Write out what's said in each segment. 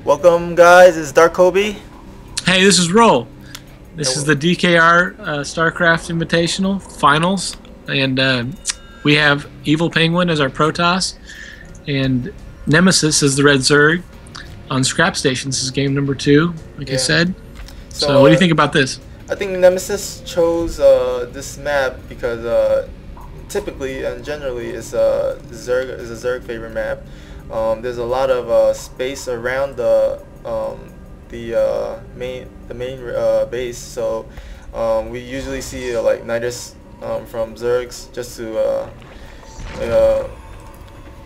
Welcome, guys. It's Dark Kobe. Hey, this is Roll. This is And the DKR StarCraft Invitational Finals, and we have EvolPenguin as our Protoss, and Nemesis is the Red Zerg on Scrap Station. This is game number 2, like I said. So, what do you think about this? I think Nemesis chose this map because typically and generally it's a Zerg favorite map. There's a lot of space around the main base, so we usually see like Nidus from Zergs just to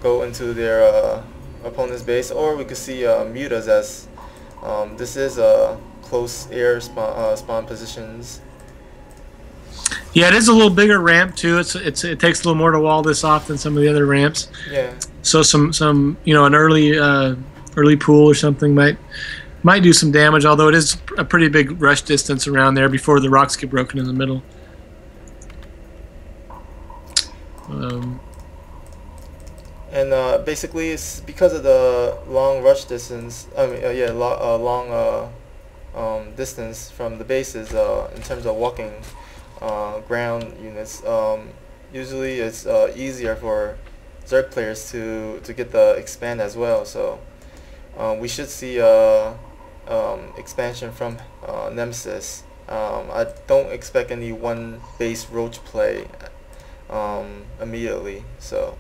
go into their opponent's base, or we could see Mutas as this is close air spawn positions. Yeah, it is a little bigger ramp too. It takes a little more to wall this off than some of the other ramps. Yeah. So some an early pool or something might do some damage. Although it is a pretty big rush distance around there before the rocks get broken in the middle. And basically, it's because of the long rush distance. I mean, long distance from the bases in terms of walking ground units. Usually, it's easier for Zerg players to get the expand as well. So we should see expansion from Nemesis. I don't expect any one base roach play immediately. So.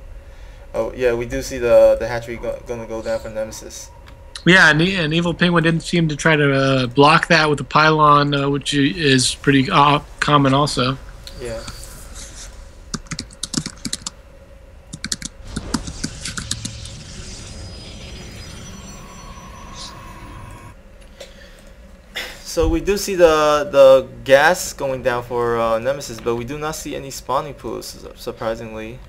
Oh yeah, we do see the hatchery gonna go down for Nemesis. Yeah, and EvolPenguin didn't seem to try to block that with the pylon, which is pretty common also. Yeah. So we do see the gas going down for Nemesis, but we do not see any spawning pools, surprisingly.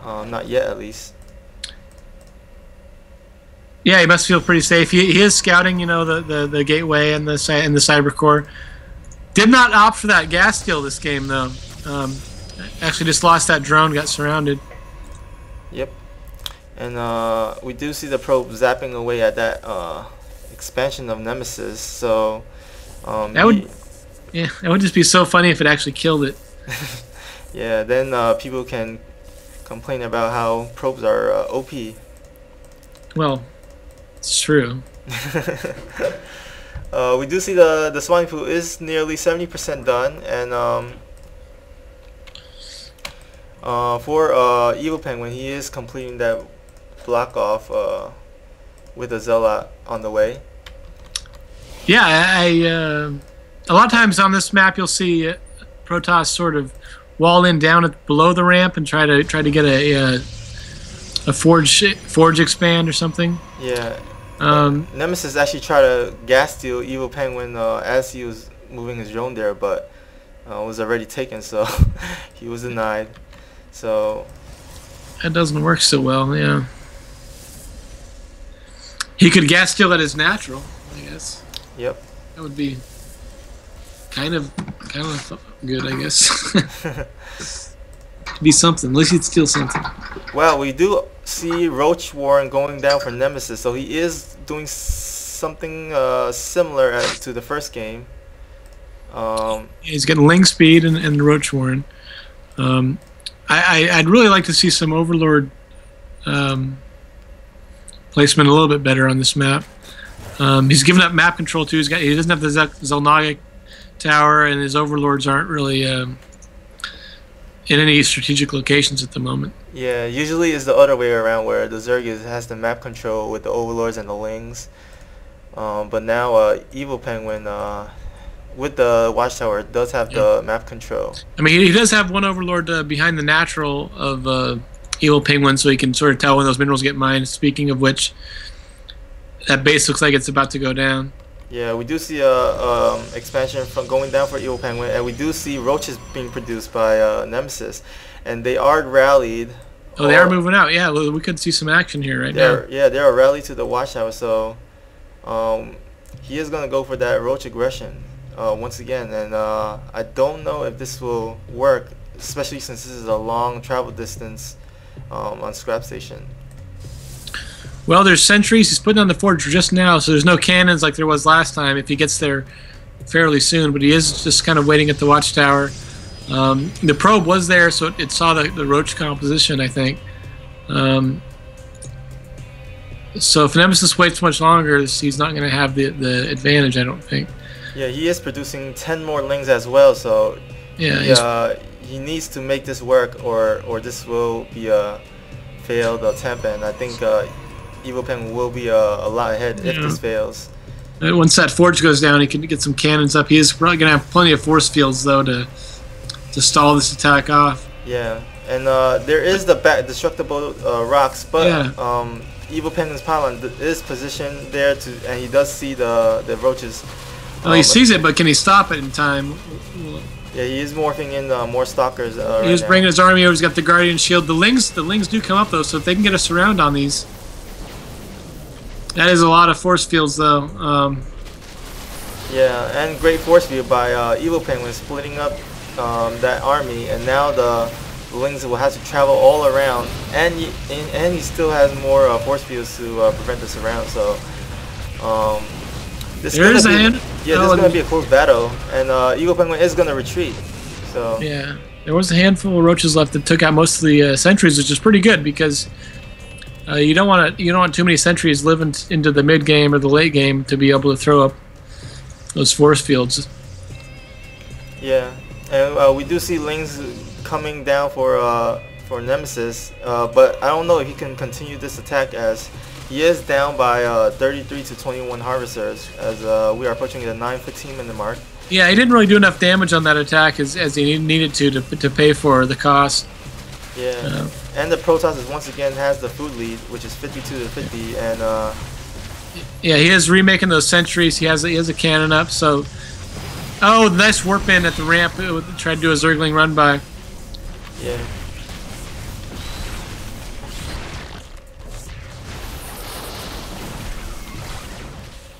Not yet, at least. Yeah, he must feel pretty safe. He is scouting, the gateway and the cyber core. Did not opt for that gas steal this game though. Actually, just lost that drone, got surrounded. Yep. And we do see the probe zapping away at that expansion of Nemesis. So that would just be so funny if it actually killed it. Yeah. Then people can complain about how probes are OP. Well, it's true. We do see the spawning pool is nearly 70% done, and for EvolPenguin, he is completing that block off with a Zealot on the way. Yeah, a lot of times on this map you'll see Protoss sort of wall in down below the ramp and try to get a forge expand or something. Yeah. Nemesis actually tried to gas steal EvolPenguin as he was moving his drone there, but was already taken, so he was denied. So that doesn't work so well. Yeah. He could gas steal at his natural, I guess. Yep. That would be kind of good, I guess. Be something. At least he'd steal something. Well, we do see Roach Warren going down for Nemesis, so he is doing something similar to the first game. He's getting Ling speed and Roach Warren. I'd really like to see some Overlord placement a little bit better on this map. He's given up map control too. He doesn't have the Zelnagic tower, and his Overlords aren't really in any strategic locations at the moment. Yeah, usually it's the other way around, where the Zerg has the map control with the Overlords and the Lings. But now EvolPenguin with the Watchtower does have the map control. I mean, he does have one Overlord behind the natural of EvolPenguin, so he can sort of tell when those minerals get mined. Speaking of which, that base looks like it's about to go down. Yeah, we do see a expansion from going down for EvolPenguin, and we do see roaches being produced by Nemesis, and they are rallied. Oh, they are moving out. Yeah, we could see some action here right now. Yeah, they are rallied to the Watchtower, so he is going to go for that roach aggression once again, and I don't know if this will work, especially since this is a long travel distance on Scrap Station. Well, there's sentries. He's putting on the forge just now, so there's no cannons like there was last time if he gets there fairly soon. But he is just kind of waiting at the watchtower. The probe was there, so it saw the roach composition, I think. So if Nemesis waits much longer, he's not going to have the advantage, I don't think. Yeah, he is producing 10 more lings as well, so yeah, he needs to make this work, or this will be a failed attempt, and I think EvolPenguin will be a lot ahead if this fails. Once that forge goes down, he can get some cannons up. He is probably going to have plenty of force fields, though, to stall this attack off. Yeah, and there is the destructible rocks, but EvolPenguin's pylon is positioned there and he does see the roaches. Oh, he sees it, but can he stop it in time? Yeah, he is morphing in more stalkers. He's bringing his army over. He's got the guardian shield. The lings do come up though, so if they can get a surround on these, that is a lot of force fields though. Yeah, and great force field by EvolPenguin splitting up that army, and now the lings will have to travel all around, and he still has more force fields to prevent the surround. So this is going to be a close battle, and EvolPenguin is going to retreat. So yeah, there was a handful of roaches left that took out most of the sentries, which is pretty good because you don't want too many sentries living into the mid game or the late game to be able to throw up those force fields. Yeah, and we do see lings coming down for Nemesis, but I don't know if he can continue this attack as he is down by 33 to 21 harvesters as we are approaching the 9:15 minute mark. Yeah, he didn't really do enough damage on that attack as he needed to pay for the cost. Yeah, and the Protoss once again has the food lead, which is 52 to 50, and yeah, he is remaking those sentries. He has a cannon up, so nice warp in at the ramp. Tried to do a Zergling run by. Yeah.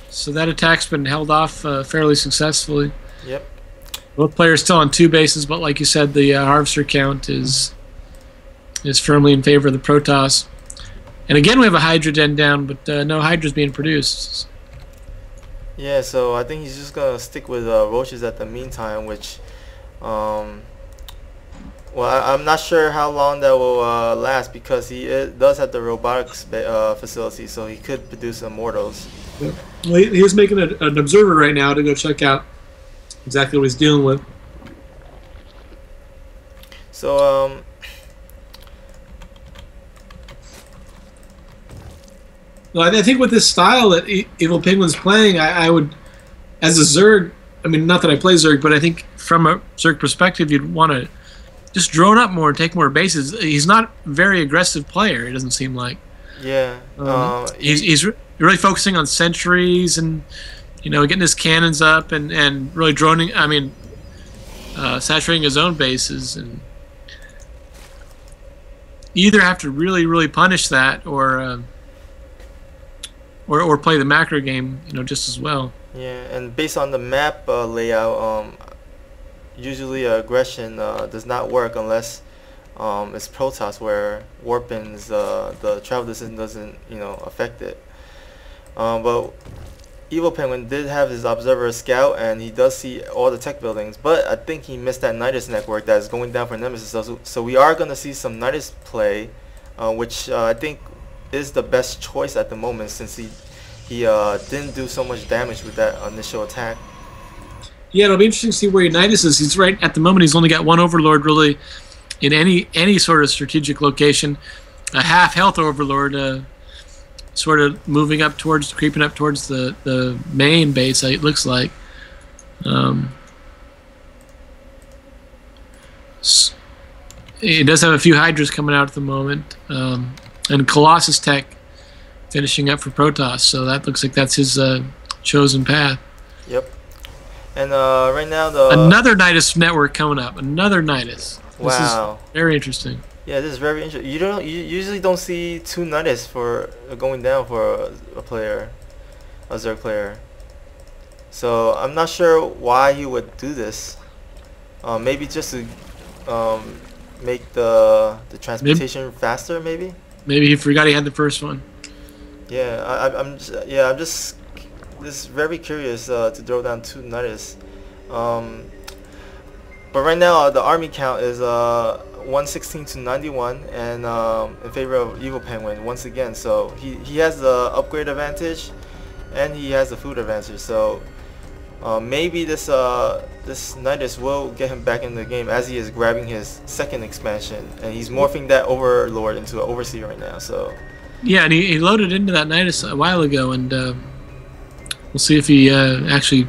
So that attack's been held off fairly successfully. Yep. Both players still on 2 bases, but like you said, the harvester count is firmly in favor of the Protoss. And again, we have a Hydra den down, but no Hydra's being produced. Yeah, so I think he's just gonna stick with roaches at the meantime, which, well, I'm not sure how long that will last because he does have the robotics facility, so he could produce immortals. Yeah. Well, he is making an observer right now to go check out exactly what he's dealing with. So, well, I think with this style that EvolPenguin's playing, I would, as a Zerg, I mean, not that I play Zerg, but I think from a Zerg perspective, you'd want to just drone up more and take more bases. He's not a very aggressive player, it doesn't seem like. Yeah. He's really focusing on sentries and, getting his cannons up and really droning, saturating his own bases. And you either have to really, really punish that or play the macro game, just as well. Yeah, and based on the map layout, usually aggression does not work unless it's Protoss, where warpins, the travel distance doesn't, affect it. But EvolPenguin did have his observer scout, and he does see all the tech buildings. But I think he missed that Nidus network that is going down for Nemesis. So we are going to see some Nidus play, which I think is the best choice at the moment since he didn't do so much damage with that initial attack. Yeah, it'll be interesting to see where Nidus is. He's right at the moment. He's only got one Overlord really in any sort of strategic location. A half health Overlord, sort of creeping up towards the main base. It looks like. He does have a few Hydras coming out at the moment, and Colossus Tech finishing up for Protoss. So that looks like that's his chosen path. Yep. And right now another Nidus network coming up. Another Nidus. This is very interesting. Yeah, this is very interesting. You usually don't see 2 Nidus for going down for a Zerg player. So I'm not sure why he would do this. Maybe just to make the transportation faster. Maybe. Maybe he forgot he had the first one. Yeah, I'm just very curious to throw down 2 Nidus. Um, but right now the army count is 116 to 91, and in favor of EvolPenguin once again. So he has the upgrade advantage, and he has the food advantage. So maybe this Nidus will get him back in the game, as he is grabbing his second expansion, and he's morphing that Overlord into an Overseer right now. So yeah, and he loaded into that Nidus a while ago, and we'll see if he actually